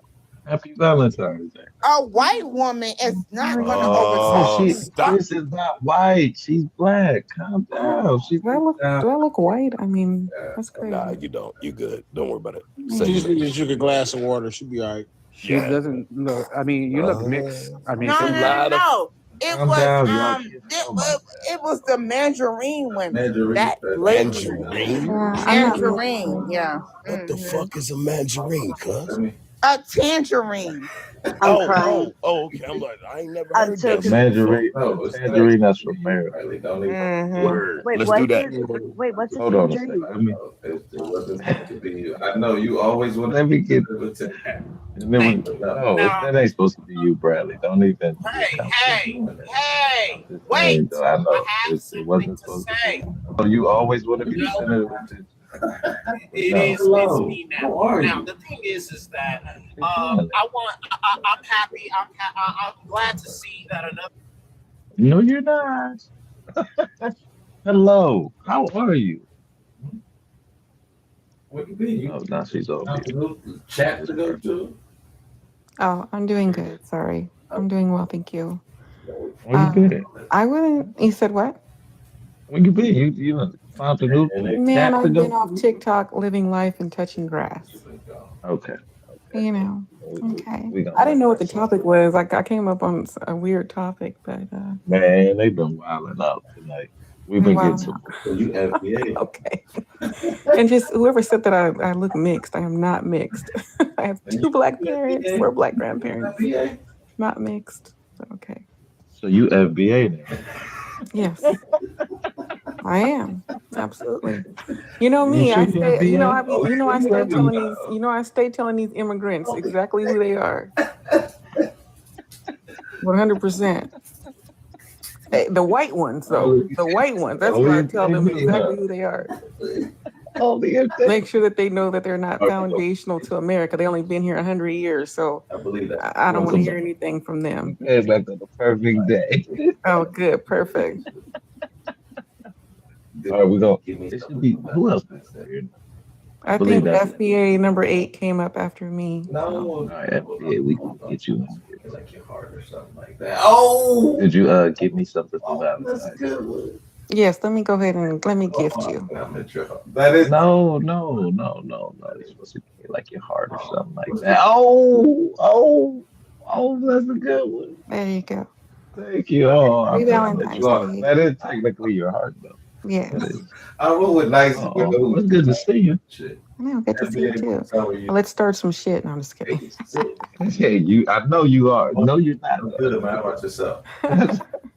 S3: Happy Valentine's Day.
S4: A white woman is not
S9: Sorry.
S4: going to
S3: No,
S4: overtalk
S3: she.
S4: me.
S8: Stop.
S3: This is not white. She's black. Calm down. She's
S9: Do I look white? I mean, that's
S8: Nah,
S9: crazy.
S8: you don't. You good. Don't worry about it.
S9: Yeah.
S8: Say
S7: She
S8: your
S7: just
S8: name.
S7: needs to drink a glass of water. She'll be all right.
S6: She doesn't look. I mean, you look mixed. I mean,
S4: No,
S8: It's a
S4: no,
S6: from
S4: no,
S8: lot of
S4: no. It
S3: calm
S4: was
S3: down, y'all. Oh my
S4: it was the mandarin women. That lady.
S8: mandarin.
S9: I'm not.
S4: Tangerine, yeah.
S8: What the fuck is a mandarin, cuz?
S4: A tangerine.
S2: I'm crying.
S8: Okay. I'm like, I ain't never
S2: I'm
S8: heard
S2: so
S8: that
S3: God.
S8: shit before.
S3: Tangerine. That's from Mary.
S4: Mhm.
S8: Word.
S2: Wait,
S8: Let's
S2: what
S8: do that.
S2: wait, what's a
S3: Hold on a second.
S2: tangerine?
S3: I know you always want. Let me get. And then
S1: Hey,
S3: no,
S1: now,
S3: that ain't supposed to be you, Bradley. Don't even.
S1: hey,
S3: Just saying,
S1: wait.
S3: though. I
S1: I
S3: know
S1: have
S3: it
S1: something
S3: wasn't
S1: to
S3: supposed to
S1: say.
S3: be. Oh, you always want to be
S1: You
S3: the
S1: know,
S3: center of attention.
S1: it's me now. Now the thing is that I'm happy. I'm glad to see that another.
S3: No, you're not. Hello. How are you? Oh, now she's over here. This person.
S9: Oh, I'm doing good. Sorry. I'm doing well, thank you.
S3: Where you been?
S9: I wouldn't. You said what?
S3: Where you been? You found a new
S9: Man,
S3: cat to
S9: I've been
S3: go?
S9: off TikTok, living life and touching grass.
S3: Okay.
S9: You know. Okay.
S3: We gonna
S9: I didn't
S3: let
S9: know what
S3: that
S9: the
S3: slide.
S9: topic was. Like I came up on a weird topic, but
S3: Man, they've been wilding out tonight. We've been
S9: wow.
S3: getting some.
S9: Okay. And just whoever said that I look mixed, I am not mixed. I have 2 black parents, 4 black grandparents. Not mixed. But okay.
S3: So you FBA now?
S9: Yes, I am. Absolutely. You know
S3: You
S9: me.
S3: sure
S9: I
S3: you
S9: stay. You know.
S3: FBA?
S9: I stay telling these. You know. I stay telling these immigrants exactly who they are. 100%. The white ones, though. The white ones. That's what
S3: Only
S9: I
S3: if
S9: tell
S3: they
S9: them
S3: be,
S9: exactly who they are.
S3: Only if they.
S9: Make sure that they know that they're not foundational to America. They only been here 100 years, so I don't want to hear anything from them.
S3: You came back on the perfect day.
S9: Oh, good, perfect.
S3: All right, we go. It should be who else? I
S9: I
S3: believe
S9: think
S3: that's
S9: FBA number 8 came up after me. So.
S3: all right. FBA, we can get you in here. Oh, did you give me something for Valentine's?
S9: Yes, let me go ahead and let me gift you.
S3: No. You're supposed to get like your heart or something like that. Oh, that's a good one.
S9: There you go.
S3: Thank you. Oh,
S9: Happy
S3: I'm gonna let you off.
S9: Valentine's Day.
S3: That is technically your heart, though.
S9: Yes.
S3: That is. Oh, it's good to see you.
S9: I know, good to see you too. Well, let's start some shit. No, I'm just kidding.
S3: Yeah, I know you are. No, you're not.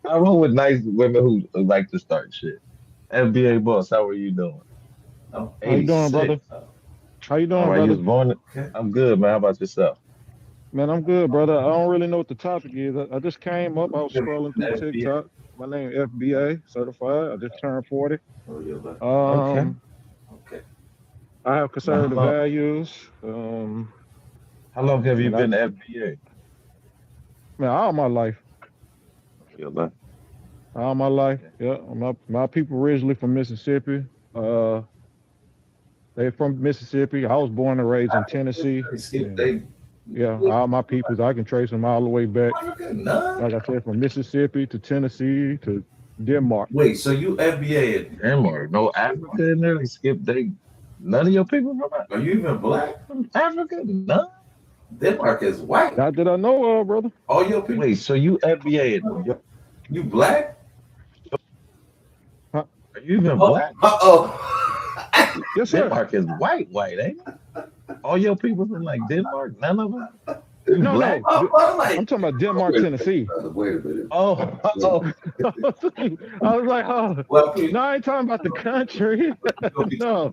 S3: I roll with nice women who like to start shit. FBA boss, how are you doing?
S10: How you doing, brother? How you doing,
S3: All right, you was
S10: brother?
S3: born. I'm good, man. How about yourself?
S10: Man, I'm good, brother. I don't really know what the topic is. I just came up. I was scrolling through TikTok. My name FBA certified. I just turned 40.
S3: Okay.
S10: I have
S3: Now,
S10: conservative values.
S3: how long have you
S10: Man,
S3: been FBA?
S10: all my life.
S3: I feel that.
S10: All my life.
S3: Okay.
S10: Yeah. My people originally from Mississippi. They from Mississippi. I was born and raised in Tennessee. And yeah, all my peoples, I can trace them all the way back. Like I said, from Mississippi to Tennessee to Denmark.
S3: Wait, so you FBA in Denmark? No Africa in there? They skip. None of your people from Africa? Are you even black from Africa? None. Denmark is white.
S10: Not that I know of, brother.
S3: All your people. Wait, so you FBA in? You black?
S10: Huh?
S3: Are you even black?
S10: Yes, sir.
S3: Denmark is white, ain't it? All your people from like Denmark? None of them?
S10: No,
S3: black?
S10: I'm talking about Denmark, Tennessee.
S3: Wait a minute.
S10: I was like, oh, no, I ain't talking about the country. No.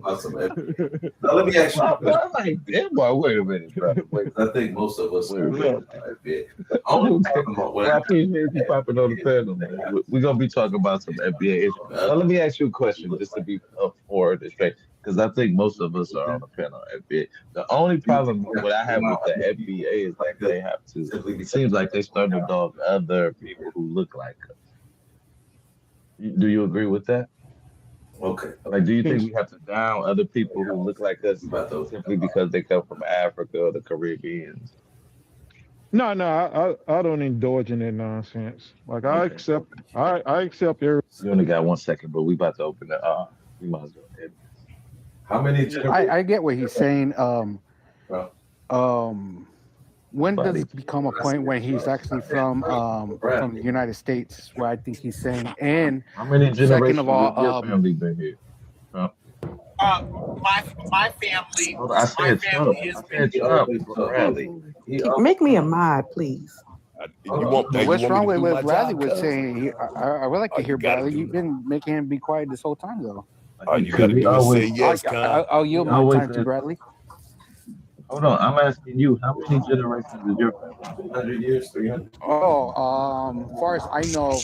S3: Let me ask you. I'm like, Denmark. Wait a minute, bro. I think most of us are FBA. I appreciate you popping on the panel, man. We're gonna be talking about some FBA issues. Now, let me ask you a question, just to be up for the straight, because I think most of us are on the panel FBA. The only problem what I have with the FBA is like they have to. It seems like they start to dog other people who look like us. Do you agree with that? Okay. Like, do you think we have to down other people who look like us simply because they come from Africa or the Caribbean?
S10: No, I don't indulge in that nonsense. Like I
S3: Okay.
S10: accept, I accept every.
S3: You only got 1 second, but we about to open the. We might as well end this. How many generations?
S6: I get what he's saying.
S3: Bro,
S6: Um, when does
S3: nobody.
S6: it become a point when he's actually from the United States? Is what I think he's saying. And
S3: How many
S6: second
S3: generations
S6: of
S3: of your
S6: all,
S3: family been here? Trump.
S1: My family,
S3: Hold on, I
S1: my
S3: said Trump.
S1: family has
S3: I
S1: been
S3: said Trump. Bradley.
S9: Make me a mod, please.
S8: You want
S6: but what's
S8: me
S6: wrong
S8: to
S6: with
S8: do
S6: what
S8: my
S6: Bradley
S8: job,
S6: was
S8: cuz?
S6: saying? I would like
S8: All
S6: to
S8: you
S6: hear
S8: gotta
S6: Bradley.
S8: do
S6: You've been making him be quiet this whole time, though.
S8: all you gotta
S3: He
S8: do is say
S3: always,
S8: yes, Con.
S6: I'll
S3: he
S6: yield my
S3: always
S6: time to
S3: says,
S6: Bradley.
S3: hold on, I'm asking you, how many generations is your family? 200 years, 300?
S6: Oh, as far as I know,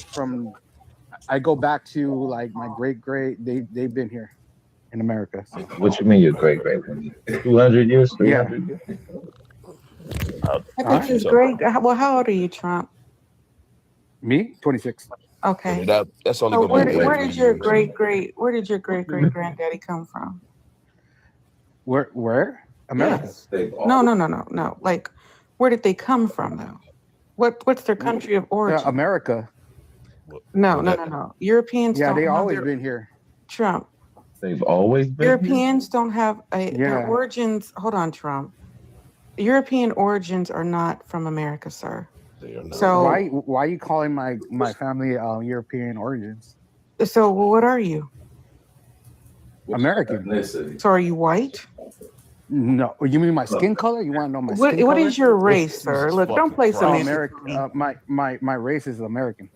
S6: I go back to like my great. They've been here in America. So.
S3: What you mean your great? 200 years,
S6: Yeah.
S3: 300 years?
S9: I think he's
S8: So
S9: great. Well, how old are you, Trump?
S6: Me, 26.
S9: Okay.
S8: that's only
S9: So
S8: gonna be
S9: where
S8: 3
S9: did your
S8: years.
S9: where did your great granddaddy come from?
S6: Where? America.
S9: Yes. No. Like, where did they come from though? What's their country of origin?
S6: America.
S9: No. Europeans
S6: Yeah,
S9: don't
S6: they
S9: have
S6: always
S9: their
S6: been here.
S9: Trump.
S3: They've always been here?
S9: Europeans don't have their origins. Hold on, Trump. European origins are not from America, sir.
S8: They are not.
S9: So
S6: why are you calling my family European origins?
S9: So what are you?
S6: American.
S9: So are you white?
S6: No, you mean my skin color? You want to know my skin color?
S9: What is your race, sir? Look, don't play semantics.
S6: My race is American.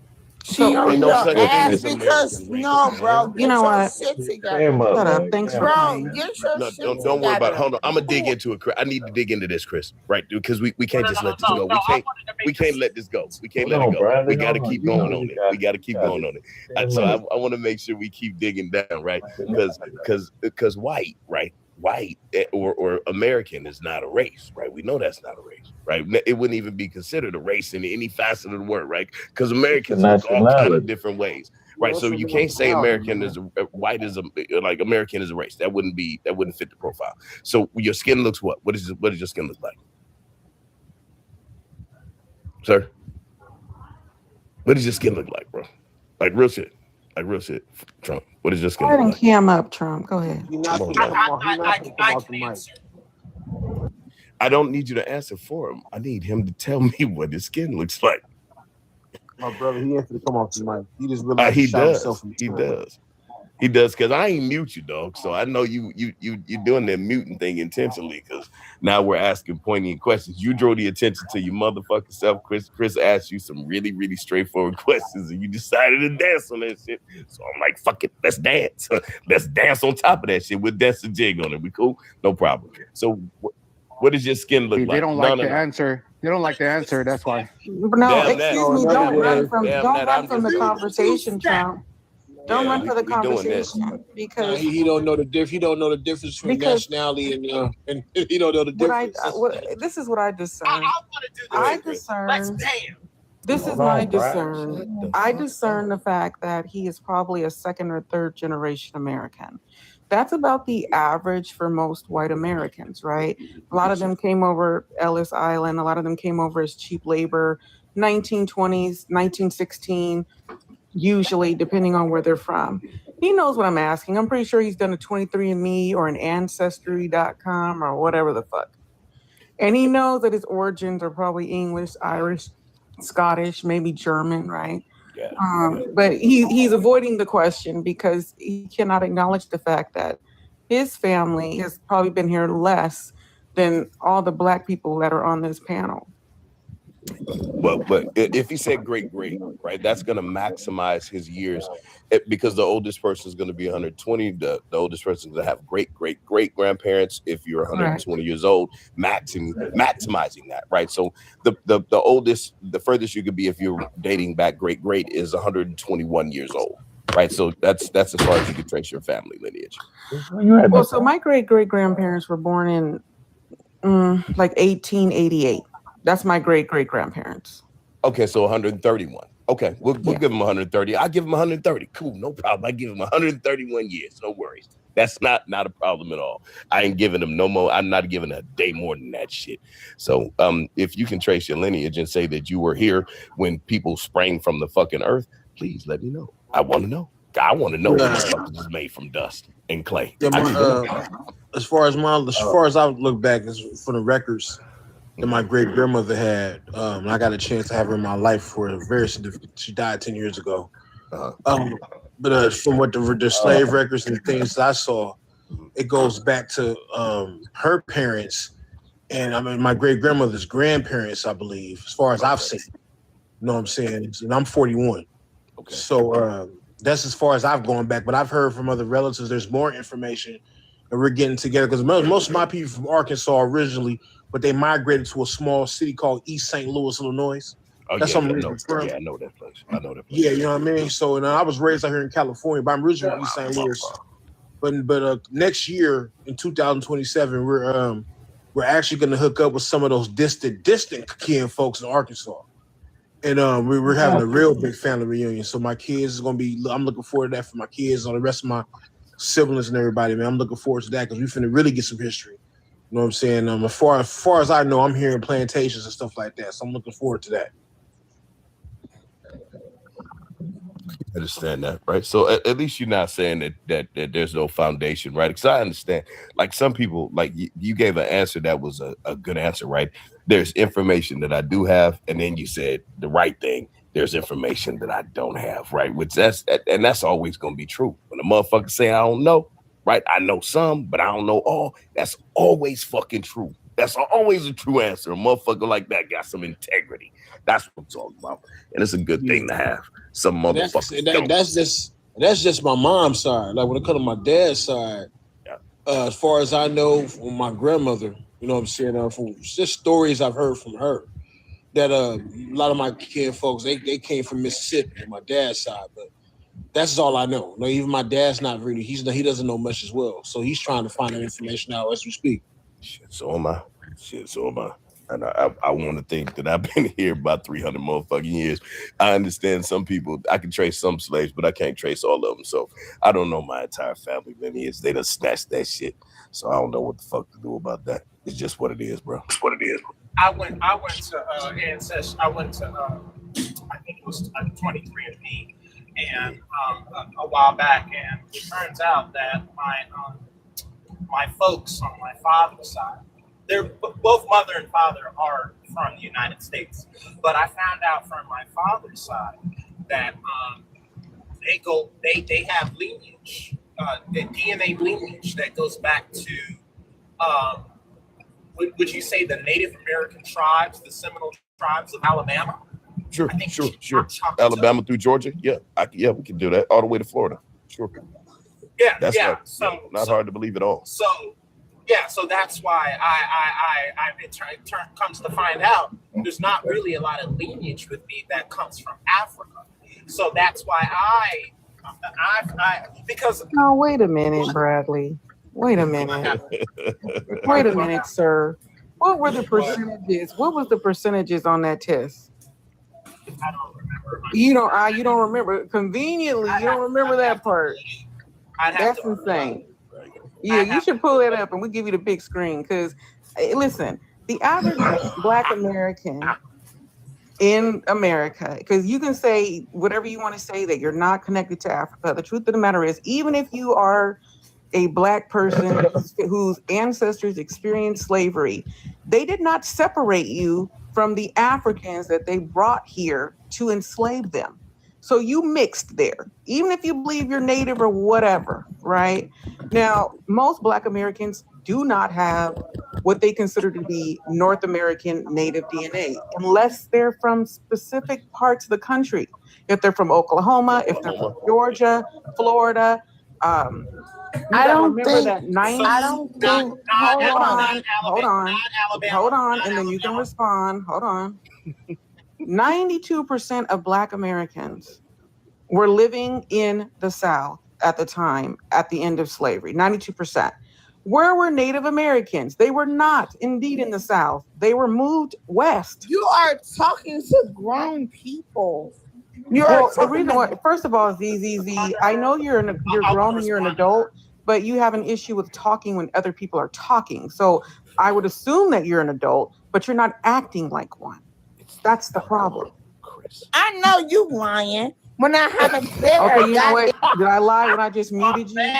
S4: She
S9: So-
S4: on
S8: no
S4: your
S8: such
S4: ass
S8: thing as
S4: because
S8: American
S4: no,
S8: race,
S4: bro.
S8: man.
S4: Get
S9: You know
S4: your
S9: what?
S4: shit together.
S3: Damn up,
S9: Shut up.
S3: man.
S9: Thanks for
S4: Bro,
S9: playing.
S4: get your
S8: No,
S4: shit
S8: don't worry about it.
S4: together.
S8: Hold on. I'm gonna dig into it, Chris. I need to dig into this, Chris. Right, dude? Because we can't just let this go. We can't let this go. We can't let it go. We got to keep going on it. We got to keep going on it. So I want to make sure we keep digging down, right? Because white, right? White or American is not a race, right? We know that's not a race, right? It wouldn't even be considered a race in any facet of the word, right? Because Americans look all kind of different ways, right? So you can't say American is white is like American is a race. That wouldn't fit the profile. So your skin looks what? What does your skin look like, sir? What does your skin look like, bro? Like real shit. Trump. What does your skin
S9: Go ahead
S8: look
S9: and
S8: like?
S9: cam up, Trump. Go ahead.
S1: I can answer.
S8: I don't need you to answer for him. I need him to tell me what his skin looks like.
S7: My brother, he has to come off the mic. He just realized
S8: He
S7: shot himself
S8: does.
S7: in the
S8: He
S7: foot.
S8: does. He does, because I ain't mute you, dog. So I know you doing that muting thing intentionally, because now we're asking pointy questions. You drew the attention to your motherfucking self. Chris asked you some really, really straightforward questions, and you decided to dance on that shit. So I'm like, fuck it, let's dance. Let's dance on top of that shit. We'll dance a jig on it. We cool? No problem. So what does your skin look like?
S6: They don't like the answer. They don't like the answer. That's why.
S9: No, excuse me. Don't run from the
S8: just
S9: conversation, Trump. Don't run for the
S8: we doing this.
S9: conversation because
S7: He don't know the difference. He don't know the difference between nationality and he don't know the difference.
S9: this is what I discern. I discern.
S1: Let's dance.
S9: This is my discern. I discern the fact that he is probably a second or third generation American. That's about the average for most white Americans, right? A lot of them came over Ellis Island. A lot of them came over as cheap labor, 1920s, 1916, usually, depending on where they're from. He knows what I'm asking. I'm pretty sure he's done a 23andMe or an Ancestry.com or whatever the fuck. And he knows that his origins are probably English, Irish, Scottish, maybe German, right?
S8: Yeah.
S9: But he's avoiding the question because he cannot acknowledge the fact that his family has probably been here less than all the Black people that are on this panel.
S8: Well, but if he said great, right, that's going to maximize his years because the oldest person is going to be 120. The oldest person is going to have great grandparents. If you're 120 years old, maximizing that, right? So the oldest, the furthest you could be if you're dating back great is 121 years old, right? So that's as far as you can trace your family lineage.
S9: Well, so my great grandparents were born in like 1888. That's my great grandparents.
S8: Okay, so 131. Okay, we'll give him 130. I'll give him 130. Cool, no problem. I give him 131 years. No worries. That's not a problem at all. I ain't giving him no more. I'm not giving a day more than that shit. So if you can trace your lineage and say that you were here when people sprang from the fucking earth, please let me know. I want to know. I want to know when motherfuckers is made from dust and clay.
S7: Yeah, as far as I look back for the records that my great grandmother had, I got a chance to have her in my life for a very significant. She died 10 years ago. But from what the slave records and the things that I saw, it goes back to her parents and I mean my great grandmother's grandparents, I believe, as far as I've seen. You know what I'm saying? And I'm 41. Okay. So that's as far as I've gone back. But I've heard from other relatives there's more information and we're getting together because most of my people from Arkansas originally, but they migrated to a small city called East St. Louis, Illinois.
S8: Oh,
S7: that's
S8: I know that place.
S7: Yeah, you know what I mean? So and I was raised out here in California, but I'm originally from East St. Louis. But next year in 2027, we're actually going to hook up with some of those distant kin folks in Arkansas, and we're having a real big family reunion. So my kids is going to be. I'm looking forward to that for my kids and the rest of my siblings and everybody. Man, I'm looking forward to that because we're finna really get some history. You know what I'm saying? As far as I know, I'm hearing plantations and stuff like that. So I'm looking forward to that.
S8: I understand that, right? So at least you're not saying that there's no foundation, right? Because I understand, like some people, like you gave an answer that was a good answer, right? There's information that I do have, and then you said the right thing. There's information that I don't have, right? That's always gonna be true. When a motherfucker say I don't know, right? I know some, but I don't know all. That's always fucking true. That's always a true answer. A motherfucker like that got some integrity. That's what I'm talking about, and it's a good thing to have. Some motherfuckers.
S7: That's just my mom's side. Like when it comes to my dad's side, as far as I know from my grandmother, you know what I'm saying, from just stories I've heard from her, that a lot of my kin folks they came from Mississippi on my dad's side, but that's all I know. No, even my dad's not really. He doesn't know much as well, so he's trying to find that information out as we speak.
S8: So am I. And I want to think that I've been here about 300 motherfucking years. I understand some people, I can trace some slaves, but I can't trace all of them. So I don't know my entire family lineage. They done snatched that shit. So I don't know what the fuck to do about that. It's just what it is, bro. It's what it is.
S1: I went to Ancestry. I went to I think it was 23andMe, and a while back, and it turns out that my folks on my father's side, they're both mother and father are from the United States, but I found out from my father's side that they have lineage, the DNA lineage that goes back to would you say the Native American tribes, the Seminole tribes of Alabama?
S8: Sure. Alabama through Georgia, yeah, we can do that all the way to Florida. Sure.
S1: Yeah,
S8: that's
S1: yeah.
S8: Not, so not hard to believe at all.
S1: So that's why it comes to find out there's not really a lot of lineage with me that comes from Africa. So that's why because.
S9: No, wait a minute, Bradley. Wait a minute. Wait a minute, sir. What were the percentages? What was the percentages on that test?
S1: I don't remember.
S9: You don't remember. Conveniently, you don't remember that part. That's insane. Yeah, you should pull it up and we'll give you the big screen. Because, listen, the average Black American in America, because you can say whatever you want to say that you're not connected to Africa. The truth of the matter is, even if you are a Black person whose ancestors experienced slavery, they did not separate you from the Africans that they brought here to enslave them. So you mixed there, even if you believe you're Native or whatever, right? Now, most Black Americans do not have what they consider to be North American Native DNA, unless they're from specific parts of the country. If they're from Oklahoma, if they're from Georgia, Florida,
S4: I don't think.
S9: Hold on, and then you can respond. Hold on. 92% of Black Americans were living in the South at the time, at the end of slavery. 92%. Where were Native Americans? They were not indeed in the South. They were moved west.
S4: You are talking to grown people.
S9: Well, the reason why, first of all, ZZZ, I know you're grown and you're an adult, but you have an issue with talking when other people are talking. So I would assume that you're an adult, but you're not acting like one. That's the problem.
S8: Chris.
S4: I know you lying when I haven't said
S9: Okay,
S4: a
S9: you know what?
S4: goddamn-
S9: Did I lie when I just muted you?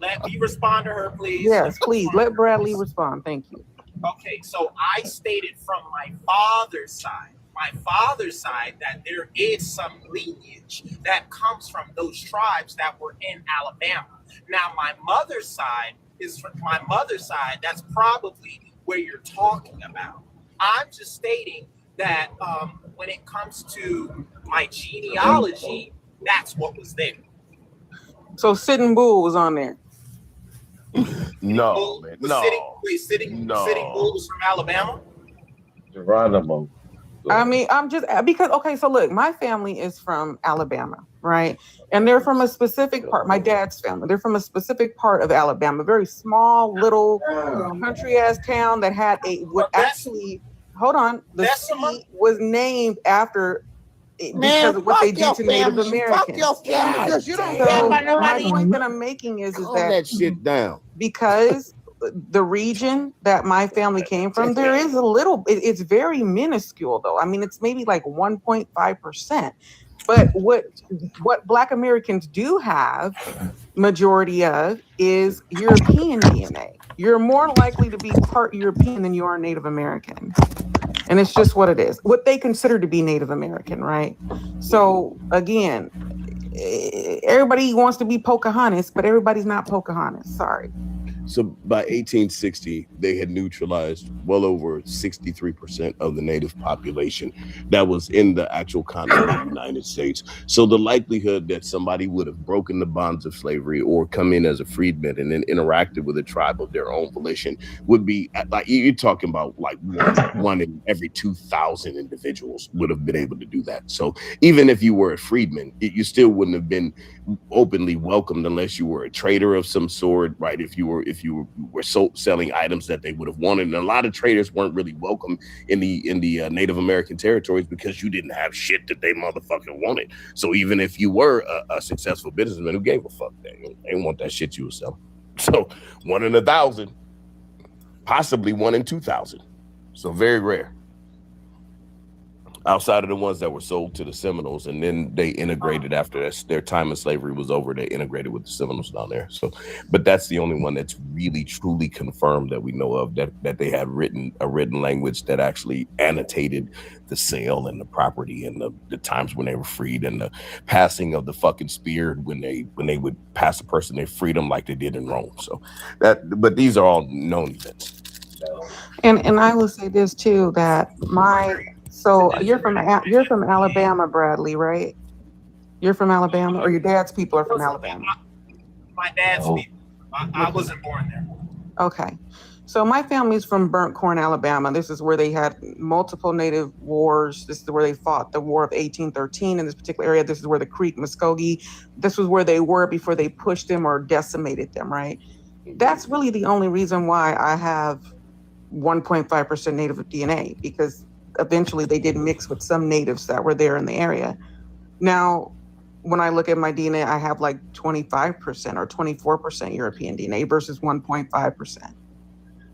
S1: Let me respond to her, please.
S9: Yes, please. Let Bradley respond. Thank you.
S1: Okay, so I stated from my father's side that there is some lineage that comes from those tribes that were in Alabama. Now my mother's side, that's probably where you're talking about. I'm just stating that when it comes to my genealogy, that's what was there.
S9: So Sitting Bull was on there.
S8: No, man. No.
S1: Sitting Bull was from Alabama?
S3: Geronimo.
S9: I mean, I'm just because okay, so look, my family is from Alabama, right? And they're from a specific part, my dad's family, they're from a specific part of Alabama, very small little country ass town that had hold on, the city was named after because of what they did to Native Americans.
S4: Fuck your family, because you don't
S9: So
S4: care about
S9: my
S4: nobody.
S9: point that I'm making is
S8: Calm
S9: that
S8: that shit down.
S9: because the region that my family came from, there is a little, it's very minuscule though. I mean, it's maybe like 1.5%. But what Black Americans do have, majority of, is European DNA. You're more likely to be part European than you are Native American. And it's just what it is. What they consider to be Native American, right? So again, everybody wants to be Pocahontas, but everybody's not Pocahontas. Sorry.
S8: So by 1860, they had neutralized well over 63% of the native population that was in the actual continent of the United States. So the likelihood that somebody would have broken the bonds of slavery or come in as a freedman and then interacted with a tribe of their own volition would be like, you're talking about like one in every 2,000 individuals would have been able to do that. So even if you were a freedman, you still wouldn't have been openly welcomed unless you were a trader of some sort, right? If you were selling items that they would have wanted. And a lot of traders weren't really welcome in the Native American territories because you didn't have shit that they motherfucking wanted. So even if you were a successful businessman, who gave a fuck? They didn't want that shit you were selling. So 1 in 1,000, possibly 1 in 2,000. So very rare. Outside of the ones that were sold to the Seminoles, and then they integrated after that, their time of slavery was over. They integrated with the Seminoles down there. So, but that's the only one that's really truly confirmed that we know of that they had a written language that actually annotated the sale and the property and the times when they were freed and the passing of the fucking spear when they would pass a person their freedom like they did in Rome. So but these are all known events.
S9: And I will say this too, that so you're from Alabama, Bradley, right? You're from Alabama, or your dad's people are from Alabama?
S1: My dad's people. I wasn't born there.
S9: Okay. So my family's from Burnt Corn, Alabama. This is where they had multiple Native wars. This is where they fought the War of 1813 in this particular area. This is where the Creek, Muskogee, this was where they were before they pushed them or decimated them, right? That's really the only reason why I have 1.5% Native DNA, because eventually they did mix with some natives that were there in the area. Now, when I look at my DNA, I have like 25% or 24% European DNA versus 1.5%.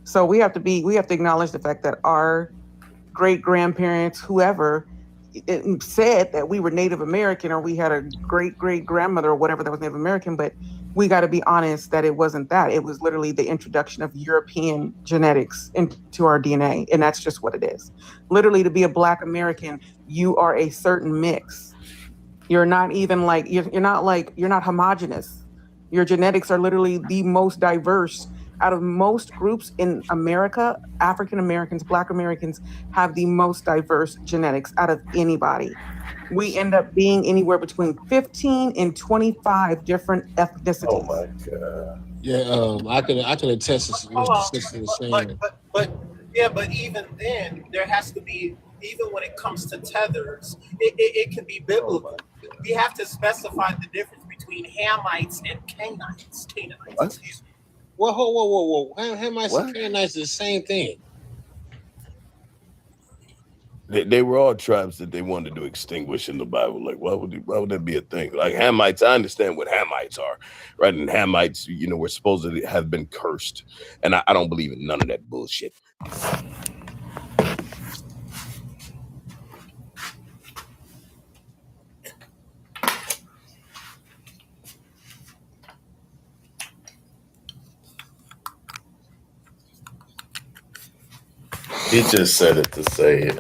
S9: So we have to acknowledge the fact that our great grandparents, whoever, it said that we were Native American, or we had a great great grandmother or whatever that was Native American, but we got to be honest that it wasn't that. It was literally the introduction of European genetics into our DNA, and that's just what it is. Literally, to be a Black American, you are a certain mix. You're not even like you're not homogenous. Your genetics are literally the most diverse out of most groups in America. African Americans, Black Americans have the most diverse genetics out of anybody. We end up being anywhere between 15 and 25 different ethnicities.
S8: Oh my God.
S7: Yeah, I can attest to the same.
S1: But even then, there has to be, even when it comes to tethers, it can be biblical. We have to specify the difference between Hamites and Canaanites.
S8: What?
S7: Whoa. Hamites and Canaanites is the same thing.
S8: They were all tribes that they wanted to extinguish in the Bible. Like, why would that be a thing? Like Hamites, I understand what Hamites are, right? And Hamites, were supposed to have been cursed. And I don't believe in none of that bullshit.
S5: He just said it to say it.